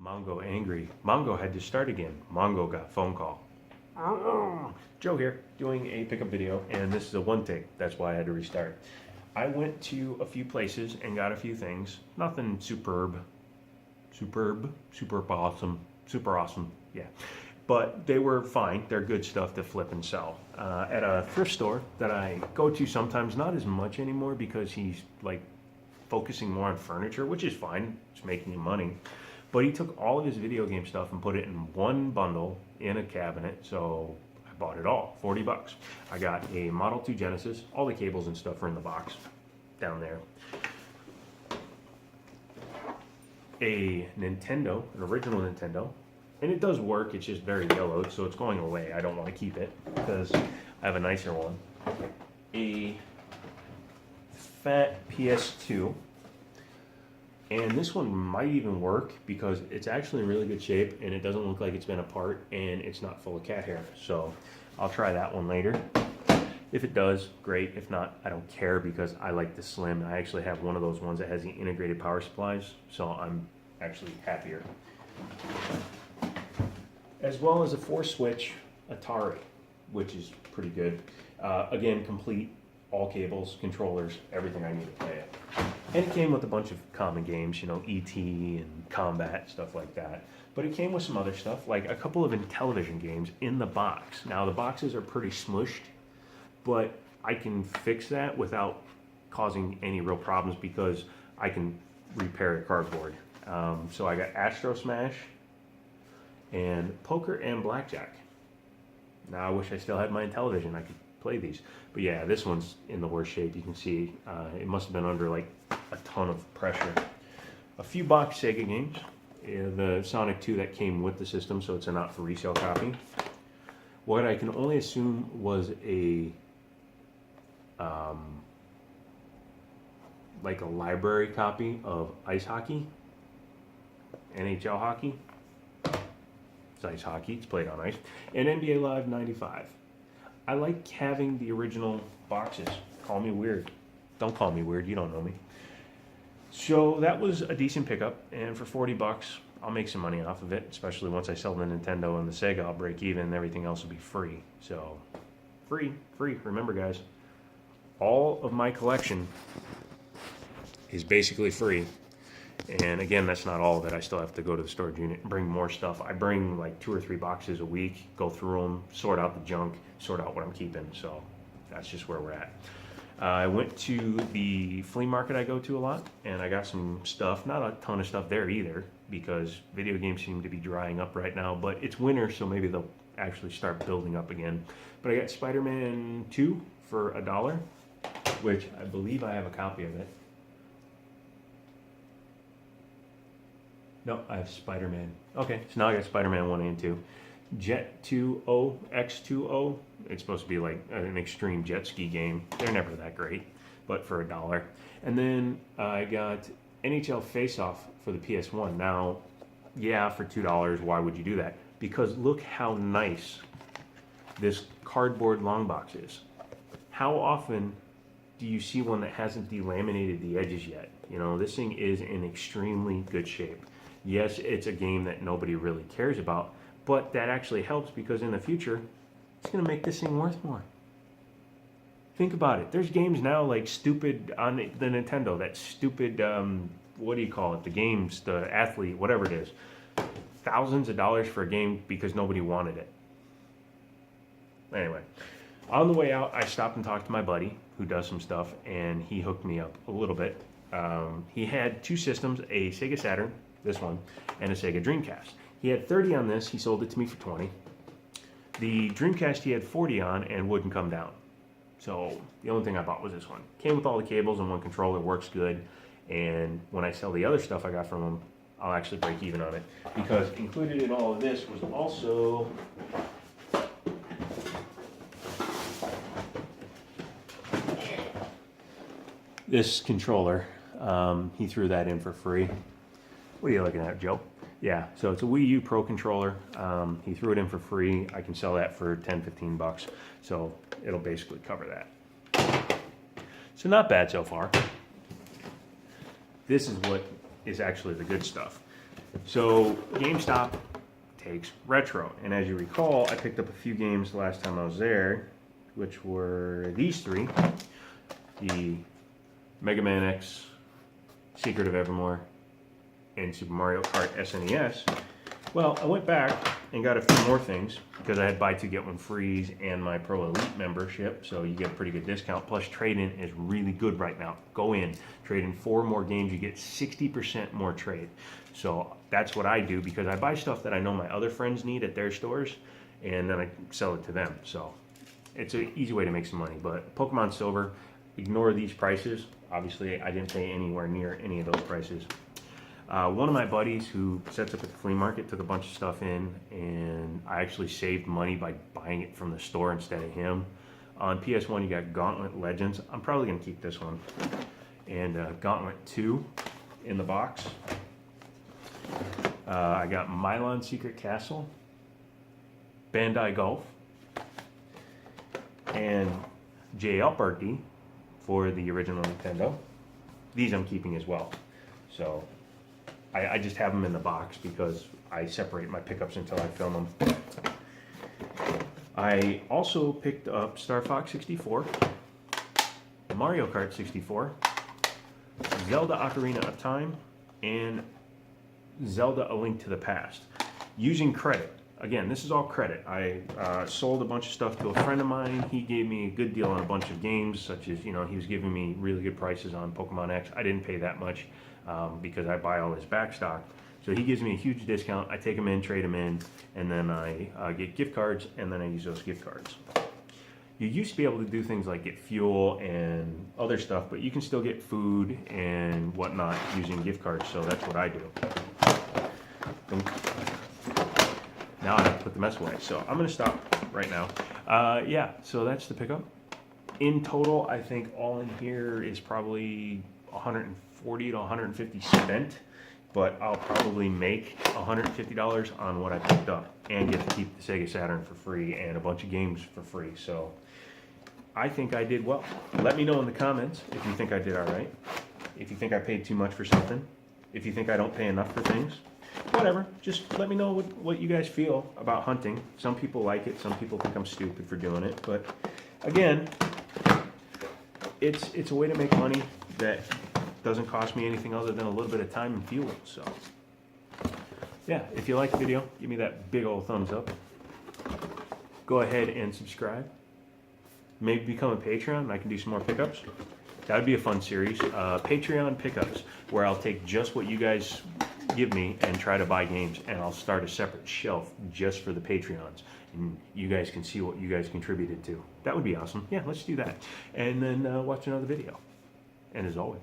Mongo angry. Mongo had to start again. Mongo got phone call. Joe here, doing a pickup video, and this is a one take. That's why I had to restart. I went to a few places and got a few things. Nothing super awesome, yeah. But they were fine. They're good stuff to flip and sell. At a thrift store that I go to sometimes, not as much anymore because he's like focusing more on furniture, which is fine. It's making him money. But he took all of his video game stuff and put it in one bundle in a cabinet. So I bought it all, 40 bucks. I got a Model 2 Genesis. All the cables and stuff are in the box down there. A Nintendo, an original Nintendo. And it does work, it's just very yellowed, so it's going away. I don't want to keep it because I have a nicer one. A fat PS2. And this one might even work because it's actually in really good shape and it doesn't look like it's been apart and it's not full of cat hair. So I'll try that one later. If it does, great. If not, I don't care because I like the slim. I actually have one of those ones that has the integrated power supplies, so I'm actually happier. As well as a 4-switch Atari, which is pretty good. Again, complete, all cables, controllers, everything I need to play it. And it came with a bunch of common games, you know, E.T. and Combat, stuff like that. But it came with some other stuff, like a couple of Intellivision games in the box. Now, the boxes are pretty smushed, but I can fix that without causing any real problems because I can repair the cardboard. So I got Astro Smash and Poker and Blackjack. Now I wish I still had my Intellivision. I could play these. But yeah, this one's in the worst shape. You can see it must have been under like a ton of pressure. A few box Sega games. The Sonic 2 that came with the system, so it's a not for resale copy. What I can only assume was a like a library copy of ice hockey, NHL hockey. It's ice hockey, it's played on ice, and NBA Live 95. I like having the original boxes. Call me weird. Don't call me weird, you don't know me. So that was a decent pickup, and for 40 bucks, I'll make some money off of it, especially once I sell the Nintendo and the Sega, I'll break even, and everything else will be free. So, free. Remember guys, all of my collection is basically free. And again, that's not all of it. I still have to go to the storage unit and bring more stuff. I bring like 2 or 3 boxes a week, go through them, sort out the junk, sort out what I'm keeping. So that's just where we're at. I went to the flea market I go to a lot, and I got some stuff. Not a ton of stuff there either, because video games seem to be drying up right now. But it's winter, so maybe they'll actually start building up again. But I got Spider-Man 2 for $1, which I believe I have a copy of it. No, I have Spider-Man. Okay, so now I got Spider-Man 1 and 2. Jet 2O, X2O. It's supposed to be like an extreme jet ski game. They're never that great, but for $1. And then I got NHL Face-Off for the PS1. Now, yeah, for $2, why would you do that? Because look how nice this cardboard long box is. How often do you see one that hasn't delaminated the edges yet? You know, this thing is in extremely good shape. Yes, it's a game that nobody really cares about, but that actually helps because in the future, it's going to make this thing worth more. Think about it. There's games now like stupid on the Nintendo, that stupid, what do you call it? The games, the athlete, whatever it is. Thousands of dollars for a game because nobody wanted it. Anyway, on the way out, I stopped and talked to my buddy who does some stuff, and he hooked me up a little bit. He had 2 systems, a Sega Saturn, this one, and a Sega Dreamcast. He had 30 on this, he sold it to me for 20. The Dreamcast he had 40 on and wouldn't come down. So the only thing I bought was this one. Came with all the cables and one controller, works good. And when I sell the other stuff I got from him, I'll actually break even on it. Because included in all of this was also this controller. He threw that in for free. What are you looking at, Joe? Yeah, so it's a Wii U Pro controller. He threw it in for free. I can sell that for 10, 15 bucks. So it'll basically cover that. So not bad so far. This is what is actually the good stuff. So GameStop takes retro, and as you recall, I picked up a few games the last time I was there, which were these three: the Mega Man X, Secret of Evermore, and Super Mario Kart SNES. Well, I went back and got a few more things because I had buy two get one frees and my Pro Elite membership, so you get a pretty good discount. Plus, trade-in is really good right now. Go in, trade in 4 more games, you get 60% more trade. So that's what I do because I buy stuff that I know my other friends need at their stores, and then I sell it to them. So it's an easy way to make some money. But Pokemon Silver, ignore these prices. Obviously, I didn't pay anywhere near any of those prices. One of my buddies who sets up at the flea market took a bunch of stuff in, and I actually saved money by buying it from the store instead of him. On PS1, you got Gauntlet Legends. I'm probably going to keep this one. And Gauntlet 2 in the box. I got Milon Secret Castle, Bandai Golf, and JLParty for the original Nintendo. These I'm keeping as well. So I just have them in the box because I separate my pickups until I film them. I also picked up Star Fox 64, Mario Kart 64, Zelda Ocarina of Time, and Zelda A Link to the Past. Using credit. Again, this is all credit. I sold a bunch of stuff to a friend of mine. He gave me a good deal on a bunch of games, such as, he was giving me really good prices on Pokemon X. I didn't pay that much because I buy all his back stock. So he gives me a huge discount. I take them in, trade them in, and then I get gift cards, and then I use those gift cards. You used to be able to do things like get fuel and other stuff, but you can still get food and whatnot using gift cards, so that's what I do. Now I have to put the mess away, so I'm going to stop right now. Yeah, so that's the pickup. In total, I think all in here is probably 140 to 150 spent, but I'll probably make $150 on what I picked up and get to keep the Sega Saturn for free and a bunch of games for free. So I think I did well. Let me know in the comments if you think I did all right, if you think I paid too much for something, if you think I don't pay enough for things. Whatever, just let me know what you guys feel about hunting. Some people like it, some people think I'm stupid for doing it, but again, it's a way to make money that doesn't cost me anything other than a little bit of time and fuel. So yeah, if you like the video, give me that big old thumbs up. Go ahead and subscribe. Maybe become a Patreon and I can do some more pickups. That would be a fun series. Patreon pickups, where I'll take just what you guys give me and try to buy games, and I'll start a separate shelf just for the Patreons, and you guys can see what you guys contributed to. That would be awesome. Yeah, let's do that. And then watch another video. And as always,